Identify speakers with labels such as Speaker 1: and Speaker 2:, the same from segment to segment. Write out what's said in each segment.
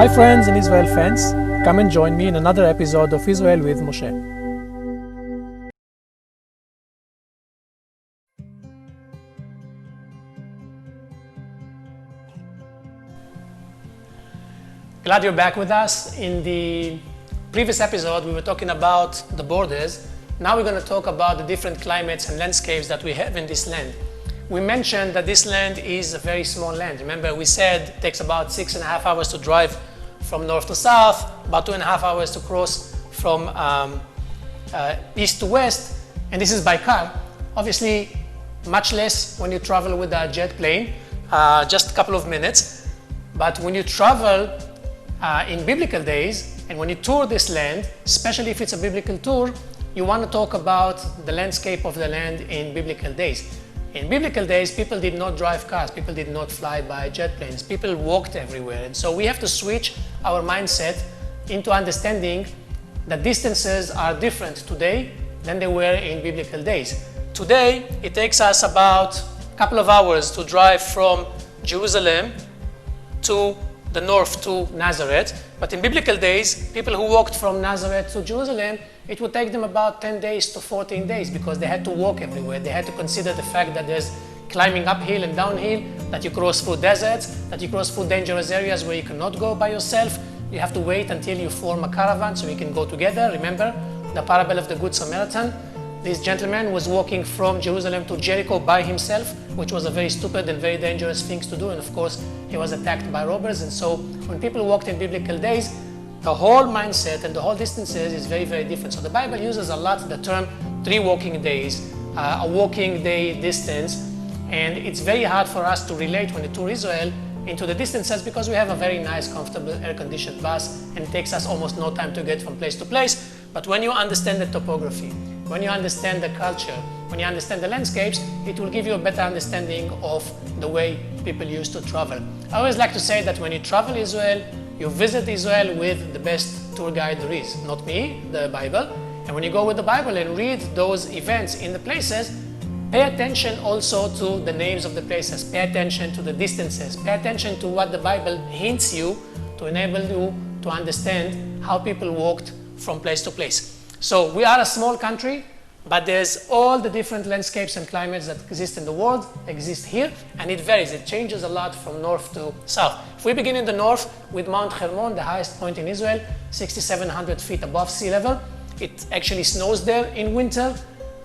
Speaker 1: Hi friends and Israel fans, come and join me in another episode of Israel with Moshe. Glad you're back with us. In the previous episode we were talking about the borders. Now we're going to talk about the different climates and landscapes that we have in this land. We mentioned that this land is a very small land. Remember, we said it takes about 6.5 hours to drive from north to south, about 2.5 hours to cross from east to west, and this is by car. Obviously, much less when you travel with a jet plane, just a couple of minutes. But when you travel in biblical days, and when you tour this land, especially if it's a biblical tour, you want to talk about the landscape of the land in biblical days. In biblical days, people did not drive cars, people did not fly by jet planes, people walked everywhere. And so we have to switch our mindset into understanding that distances are different today than they were in biblical days. Today, it takes us about a couple of hours to drive from Jerusalem to the north to Nazareth. But in biblical days, people who walked from Nazareth to Jerusalem, it would take them about 10 days to 14 days because they had to walk everywhere. They had to consider the fact that there's climbing uphill and downhill, that you cross through deserts, that you cross through dangerous areas where you cannot go by yourself. You have to wait until you form a caravan so you can go together. Remember the parable of the Good Samaritan? This gentleman was walking from Jerusalem to Jericho by himself, which was a very stupid and very dangerous thing to do. And of course, he was attacked by robbers. And so when people walked in biblical days, the whole mindset and the whole distances is very, very different. So the Bible uses a lot the term 3 walking days, a walking day distance. And it's very hard for us to relate when we tour Israel into the distances because we have a very nice, comfortable, air-conditioned bus, and it takes us almost no time to get from place to place. But when you understand the topography, when you understand the culture, when you understand the landscapes, it will give you a better understanding of the way people used to travel. I always like to say that when you travel Israel, you visit Israel with the best tour guide there is. Not me, the Bible. And when you go with the Bible and read those events in the places, pay attention also to the names of the places. Pay attention to the distances. Pay attention to what the Bible hints you to enable you to understand how people walked from place to place. So we are a small country, but there's all the different landscapes and climates that exist in the world, exist here, and it varies. It changes a lot from north to south. If we begin in the north with Mount Hermon, the highest point in Israel, 6,700 feet above sea level, it actually snows there in winter,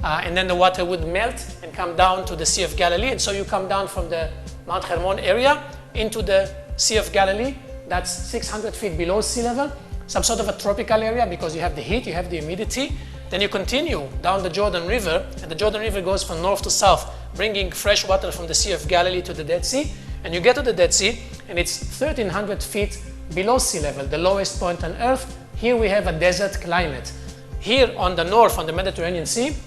Speaker 1: and then the water would melt and come down to the Sea of Galilee. And so you come down from the Mount Hermon area into the Sea of Galilee. That's 600 feet below sea level. Some sort of a tropical area because you have the heat, you have the humidity. Then you continue down the Jordan River, and the Jordan River goes from north to south, bringing fresh water from the Sea of Galilee to the Dead Sea. And you get to the Dead Sea, and it's 1,300 feet below sea level, the lowest point on earth. Here we have a desert climate. Here on the north, on the Mediterranean Sea,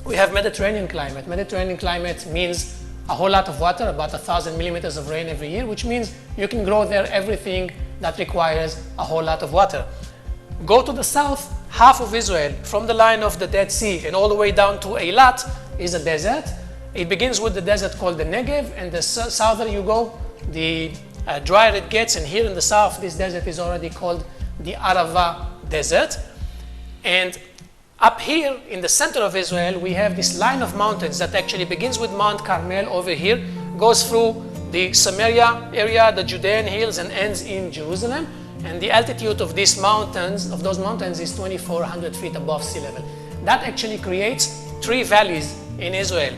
Speaker 1: we have Mediterranean climate. Mediterranean climate means a whole lot of water, about 1,000 millimeters of rain every year, which means you can grow there everything that requires a whole lot of water. Go to the south, half of Israel, from the line of the Dead Sea and all the way down to Eilat, is a desert. It begins with the desert called the Negev, and the southern you go, the drier it gets, and here in the south, this desert is already called the Arava Desert. And up here in the center of Israel, we have this line of mountains that actually begins with Mount Carmel over here, goes through the Samaria area, the Judean hills, and ends in Jerusalem. And the altitude of these mountains, of those mountains, is 2,400 feet above sea level. That actually creates 3 valleys in Israel.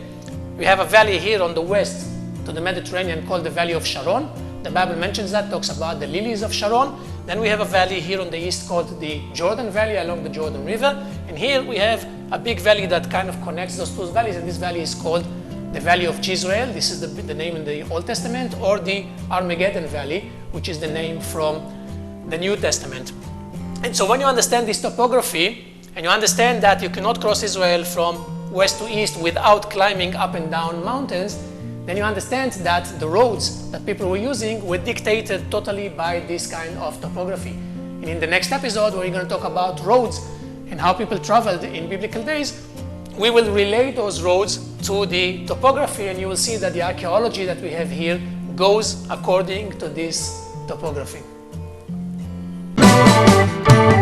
Speaker 1: We have a valley here on the west to the Mediterranean called the Valley of Sharon. The Bible mentions that, talks about the lilies of Sharon. Then we have a valley here on the east called the Jordan Valley along the Jordan River. And here we have a big valley that kind of connects those 2 valleys, and this valley is called the Valley of Jezreel. This is the name in the Old Testament, or the Armageddon Valley, which is the name from the New Testament. And so when you understand this topography, and you understand that you cannot cross Israel from west to east without climbing up and down mountains, then you understand that the roads that people were using were dictated totally by this kind of topography. And in the next episode, where we're going to talk about roads and how people traveled in biblical days, we will relate those roads to the topography, and you will see that the archaeology that we have here goes according to this topography. Bye.